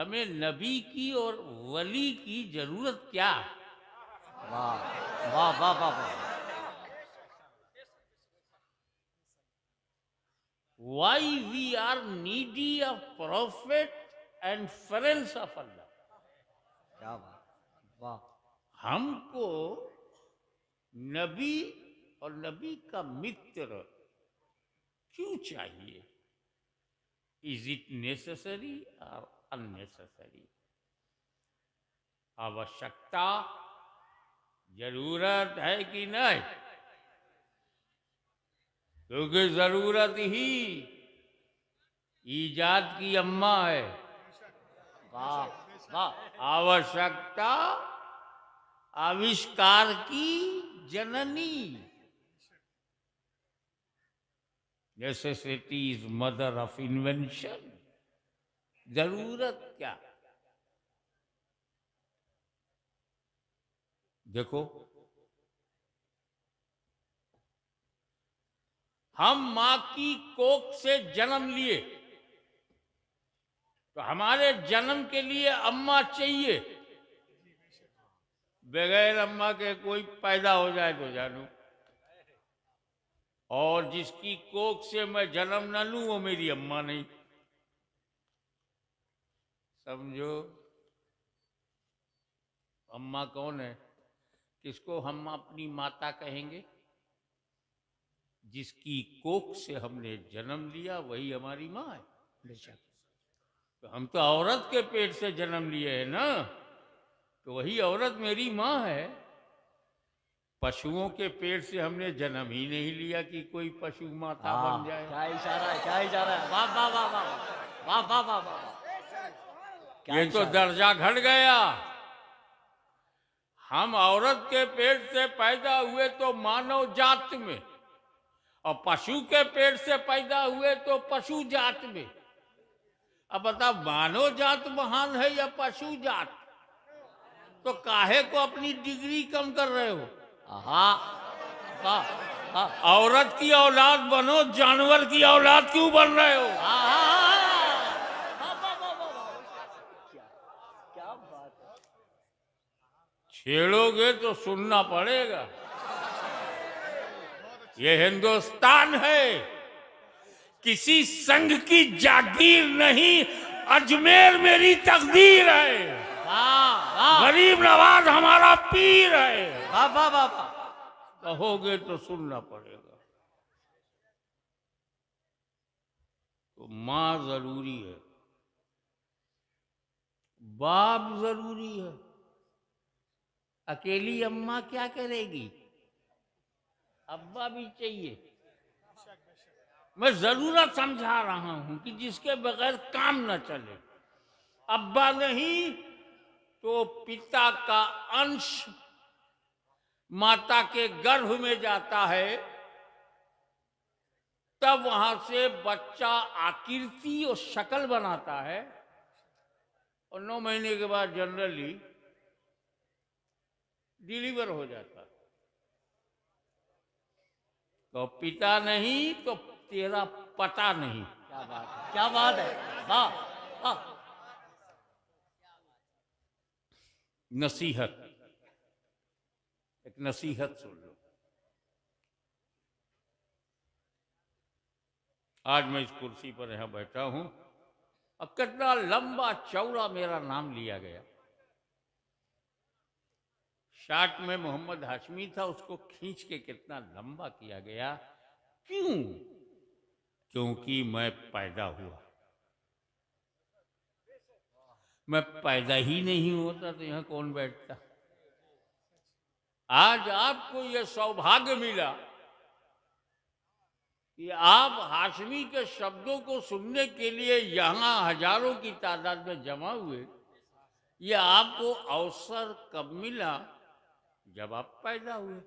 हमें नबी की और वली की जरूरत क्या? वाह वाह वाह वाह वाह। Why we are needy of prophet and friends of Allah? क्या बात, वाह। हमको नबी और नबी का मित्र क्यों चाहिए? इज इट नेसेसरी और अननेसेसरी? आवश्यकता, जरूरत है कि नहीं? क्योंकि जरूरत ही ईजाद की अम्मा है। वाह वाह। आवश्यकता आविष्कार की जननी। Necessity is mother of invention. जरूरत क्या? देखो, हम मां की कोख से जन्म लिए तो हमारे जन्म के लिए अम्मा चाहिए। बगैर अम्मा के कोई पैदा हो जाए तो जानू, और जिसकी कोख से मैं जन्म न लूं वो मेरी अम्मा नहीं। समझो, अम्मा कौन है? किसको हम अपनी माता कहेंगे? जिसकी कोख से हमने जन्म लिया वही हमारी माँ है। बेशक। तो हम तो औरत के पेट से जन्म लिए हैं ना, तो वही औरत मेरी माँ है। पशुओं के पेट से हमने जन्म ही नहीं लिया कि कोई पशु माता बन जाए। क्या इशारा है, क्या इशारा है, वाह वाह वाह वाह वाह वाह वाह वाह। क्या ये तो इशारा है? दर्जा घट गया। हम औरत के पेट से पैदा हुए तो मानव जात में, और पशु के पेट से पैदा हुए तो पशु जात में। अब बता, मानव जात महान है या पशु जात? तो काहे को अपनी डिग्री कम कर रहे हो? हाँ वाह वाह। औरत की औलाद बनो, जानवर की औलाद क्यों बन रहे हो? क्या क्या बात है। छेड़ोगे तो सुनना पड़ेगा। ये हिंदुस्तान है, किसी संघ की जागीर नहीं। अजमेर मेरी तकदीर है। वाह वाह गरीब नवाज हमारा पीर है। वाह वाह वाह वाह। कहोगे तो सुनना पड़ेगा। तो माँ जरूरी है, बाप जरूरी है। अकेली अम्मा क्या करेगी? अब्बा भी चाहिए। मैं जरूरत समझा रहा हूं कि जिसके बगैर काम न चले। अब्बा नहीं तो पिता का अंश माता के गर्भ में जाता है, तब वहां से बच्चा आकृति और शक्ल बनाता है, और 9 महीने के बाद जनरली डिलीवर हो जाता है। तो पिता नहीं तो तेरा पता नहीं। क्या बात है, क्या बात है, वाह वाह। नसीहत, एक नसीहत सुन लो। आज मैं इस कुर्सी पर यहां बैठा हूं, अब कितना लंबा चौड़ा मेरा नाम लिया गया। शार्ट में मोहम्मद हाशमी था, उसको खींच के कितना लंबा किया गया। क्यों? क्योंकि मैं पैदा हुआ। मैं पैदा ही नहीं होता तो यहां कौन बैठता? आज आपको यह सौभाग्य मिला कि आप हाशमी के शब्दों को सुनने के लिए यहां हजारों की तादाद में जमा हुए। यह आपको अवसर कब मिला? जब आप पैदा हुए।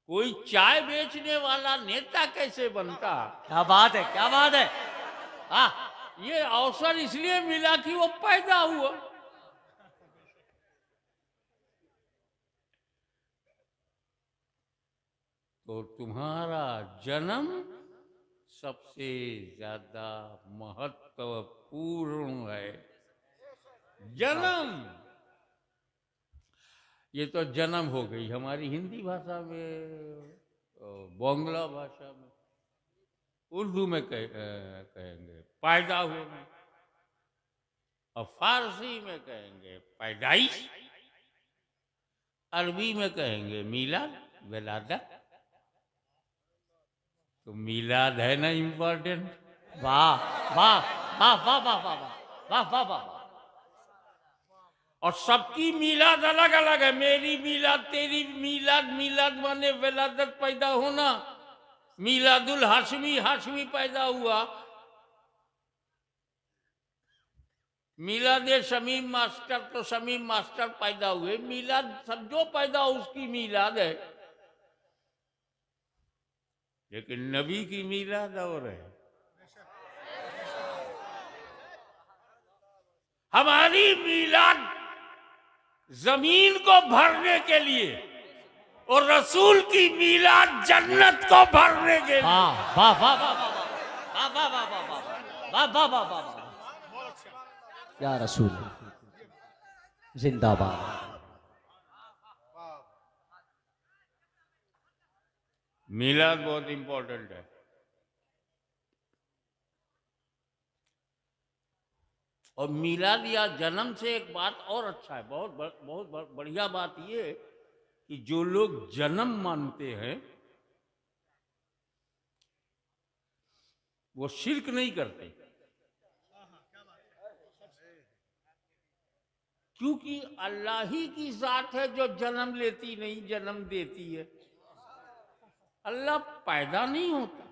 कोई चाय बेचने वाला नेता कैसे बनता? क्या बात है, क्या बात है, हाँ। ये अवसर इसलिए मिला कि वो पैदा हुआ। तो तुम्हारा जन्म सबसे ज्यादा महत्वपूर्ण है जन्म। ये तो जन्म हो गई हमारी हिंदी भाषा में, बांग्ला भाषा में, उर्दू में कहेंगे पैदा होना, और फारसी में कहेंगे पैदाइश, अरबी में कहेंगे मिलाद, विलादत। तो मिलाद है ना इम्पोर्टेंट। वाह वाह वाह वाह वाह वाह वाह वाह वाह वाह। और सबकी मिलाद अलग अलग है, मेरी मिलाद, तेरी मिलाद। मिलाद माने विलादत, पैदा होना। मिलादुल हाशमी, हाशमी पैदा हुआ। मिलाद शमीम मास्टर, तो शमीम मास्टर पैदा हुए। मिलाद सब जो पैदा हो उसकी मिलाद है, लेकिन नबी की मिलाद और है। हमारी मिलाद जमीन को भरने के लिए, और रसूल की मिलाद जन्नत को भरने के लिए। वाह वाह वाह वाह वाह वाह वाह वाह वाह वाह वाह वाह। या रसूल जिंदाबाद। मिलाद बहुत इंपॉर्टेंट है। और मिलाद या जन्म से एक बात और अच्छा है, बहुत बढ़िया बात ये कि जो लोग जन्म मानते हैं वो शिर्क नहीं करते, क्योंकि अल्लाह ही की जात है जो जन्म लेती नहीं, जन्म देती है। अल्लाह पैदा नहीं होता,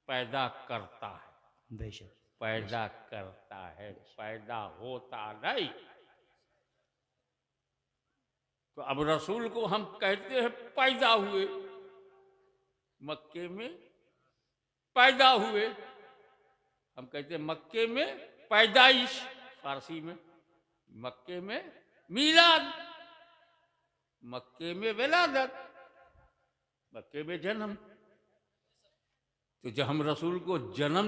पैदा करता है। बेशक पैदा करता है, पैदा होता नहीं। तो अब रसूल को हम कहते हैं पैदा हुए, मक्के में पैदा हुए। हम कहते हैं मक्के में पैदाइश, फारसी में। मक्के में मिलाद, मक्के में विलादत, मक्के में जन्म। तो जब हम रसूल को जन्म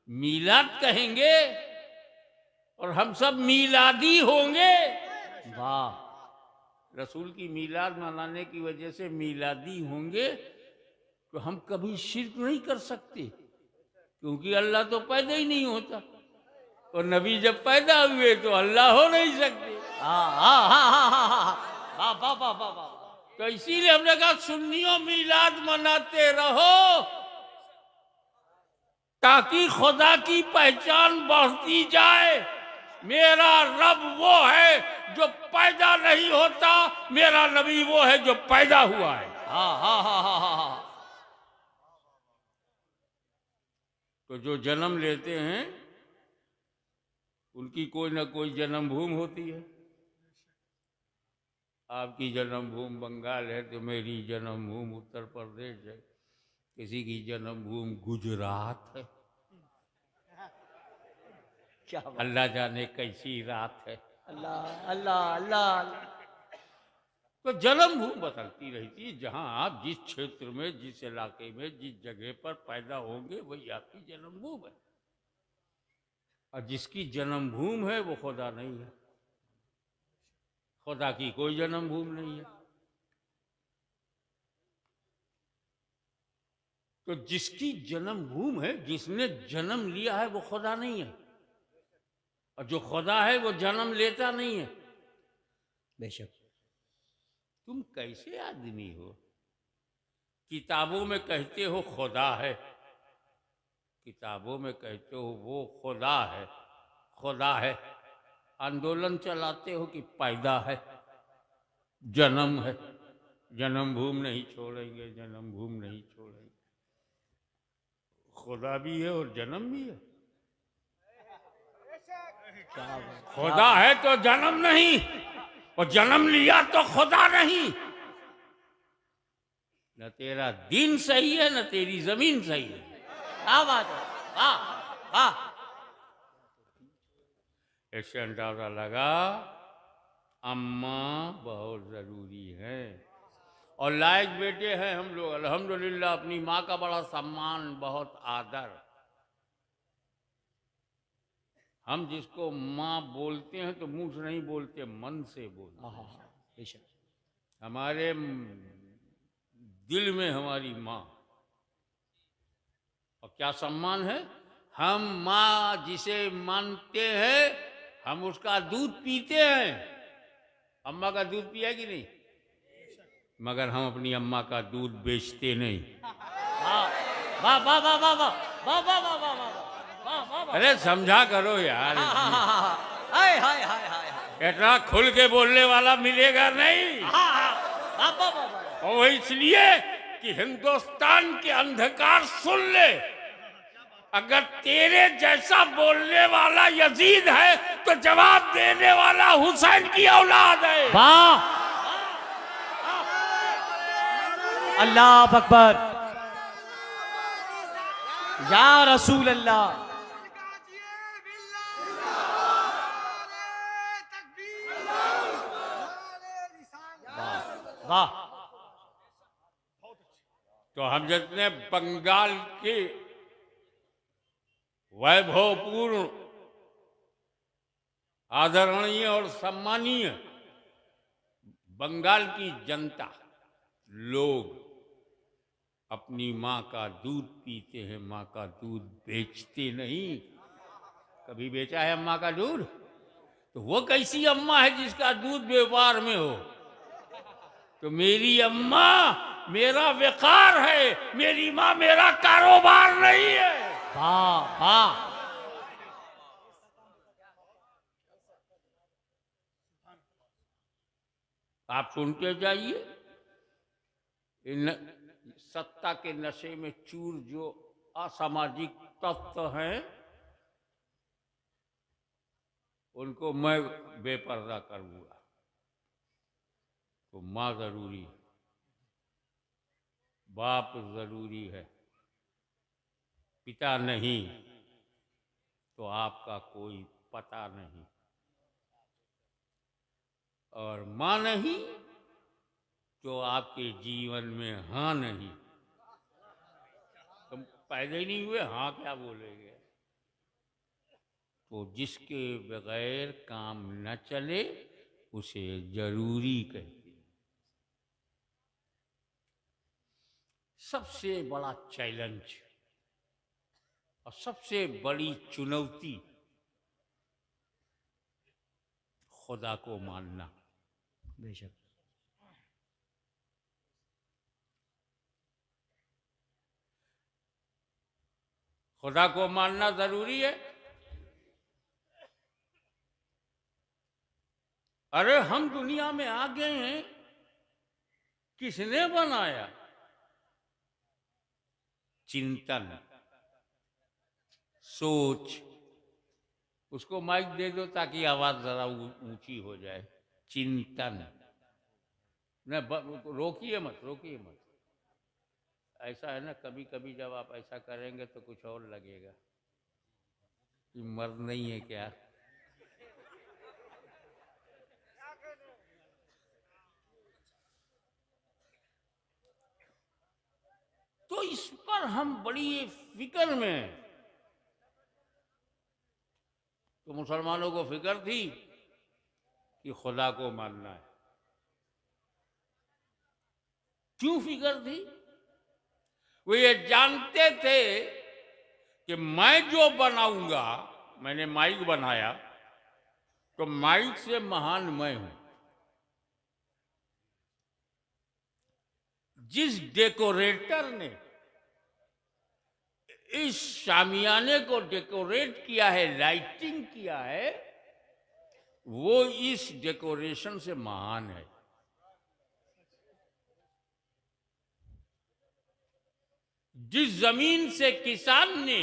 मिलाद कहेंगे और हम सब मिलादी होंगे। वाह। रसूल की मिलाद मनाने की वजह से मिलादी होंगे, तो हम कभी शिर्क नहीं कर सकते, क्योंकि अल्लाह तो पैदा ही नहीं होता, और नबी जब पैदा हुए तो अल्लाह हो नहीं सकते। तो इसीलिए हमने कहा सुन्नियों मिलाद मनाते रहो, ताकि खुदा की पहचान बढ़ती जाए। मेरा रब वो है जो पैदा नहीं होता, मेरा नबी वो है जो पैदा हुआ है। तो जो जन्म लेते हैं उनकी कोई ना कोई जन्मभूमि होती है। आपकी जन्मभूमि बंगाल है तो मेरी जन्मभूमि उत्तर प्रदेश है, किसी की जन्मभूमि गुजरात है। क्या अल्लाह जाने कैसी रात है। अल्लाह अल्लाह अल्लाह। तो जन्मभूमि बदलती रहती है। जहां आप जिस क्षेत्र में, जिस इलाके में, जिस जगह पर पैदा होंगे वही आपकी जन्मभूमि है। और जिसकी जन्मभूमि है वो खुदा नहीं है। खुदा की कोई जन्मभूमि नहीं है। तो जिसकी जन्मभूमि है, जिसने जन्म लिया है, वो खुदा नहीं है। और जो खुदा है वो जन्म लेता नहीं है। बेशक। तुम कैसे आदमी हो? किताबों में कहते हो खुदा है, किताबों में कहते हो वो खुदा है, खुदा है। आंदोलन चलाते हो कि पैदा है, जन्म है, जन्मभूमि नहीं छोड़ेंगे, जन्मभूमि नहीं छोड़ेंगे। खुदा भी है और जन्म भी है। खुदा है तो जन्म नहीं, और जन्म लिया तो खुदा नहीं। न तेरा दिन सही है, न तेरी जमीन सही है। क्या बात है। वाह वाह। इससे अंदाजा लगा अम्मा बहुत जरूरी है। और लायक बेटे हैं हम लोग अल्हम्दुलिल्लाह। अपनी माँ का बड़ा सम्मान, बहुत आदर। हम जिसको माँ बोलते हैं तो मुंह से नहीं बोलते, मन से बोलते हैं। बेशक। हमारे दिल में हमारी माँ, और क्या सम्मान है। हम माँ जिसे मानते हैं, हम उसका दूध पीते हैं। अम्मा का दूध पिया कि नहीं? मगर हम अपनी अम्मा का दूध बेचते नहीं। वाह वाह वाह वाह वाह वाह वाह वाह वाह वाह वाह वाह। अरे समझा करो यार। हाय हाय हाय हाय। इतना खुल के बोलने वाला मिलेगा नहीं। वाह वाह वाह। और वो इसलिए कि हिंदुस्तान के अंधकार सुन ले, अगर तेरे जैसा बोलने वाला यजीद है तो जवाब देने वाला हुसैन की औलाद है। वाह, अल्लाह अकबर, या रसूल अल्लाह। वाह। तो हम जितने बंगाल के वैभवपूर्ण, आदरणीय और सम्मानीय बंगाल की जनता लोग अपनी माँ का दूध पीते हैं, माँ का दूध बेचते नहीं। कभी बेचा है अम्मा का दूध? तो वो कैसी अम्मा है जिसका दूध व्यापार में हो? तो मेरी अम्मा मेरा व्यापार है, मेरी माँ मेरा कारोबार नहीं है। वाह वाह। आप सुनते जाइए, इन सत्ता के नशे में चूर जो असामाजिक तत्व हैं, उनको मैं बेपर्दा करूंगा। तो माँ जरूरी है, बाप जरूरी है, पिता नहीं तो आपका कोई पता नहीं, और माँ नहीं तो आपके जीवन में हाँ नहीं। तुम पैदा ही नहीं हुए, हाँ क्या बोलेंगे? तो जिसके बगैर काम न चले उसे जरूरी कहते हैं। सबसे बड़ा चैलेंज और सबसे बड़ी चुनौती खुदा को मानना। बेशक। खुदा को मानना जरूरी है। अरे हम दुनिया में आ गए हैं, किसने बनाया? चिंतन, सोच। उसको माइक दे दो ताकि आवाज जरा ऊंची हो जाए। चिंतन न, रोकिए मत, रोकिए मत। ऐसा है ना, कभी कभी जब आप ऐसा करेंगे तो कुछ और लगेगा कि मर्द नहीं है क्या। तो इस पर हम बड़ी फिक्र में हैं। तो मुसलमानों को फिक्र थी कि खुदा को मानना है। क्यों फिक्र थी? वो ये जानते थे कि मैं जो बनाऊंगा, मैंने माइक बनाया तो माइक से महान मैं हूं। जिस डेकोरेटर ने इस शामियाने को डेकोरेट किया है, लाइटिंग किया है, वो इस डेकोरेशन से महान है। जिस जमीन से किसान ने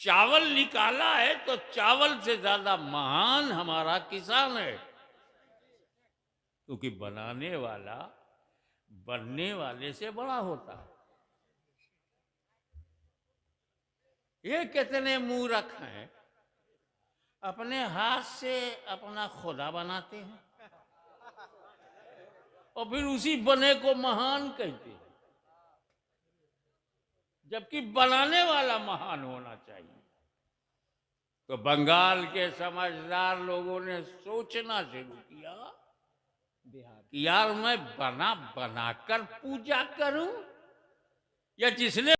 चावल निकाला है, तो चावल से ज्यादा महान हमारा किसान है, क्योंकि बनाने वाला बनने वाले से बड़ा होता है। ये कितने मूर्ख हैं, अपने हाथ से अपना खुदा बनाते हैं और फिर उसी बने को महान कहते हैं, जबकि बनाने वाला महान होना चाहिए। तो बंगाल के समझदार लोगों ने सोचना शुरू किया बिहार कि यार मैं बना बनाकर पूजा करूं या जिसने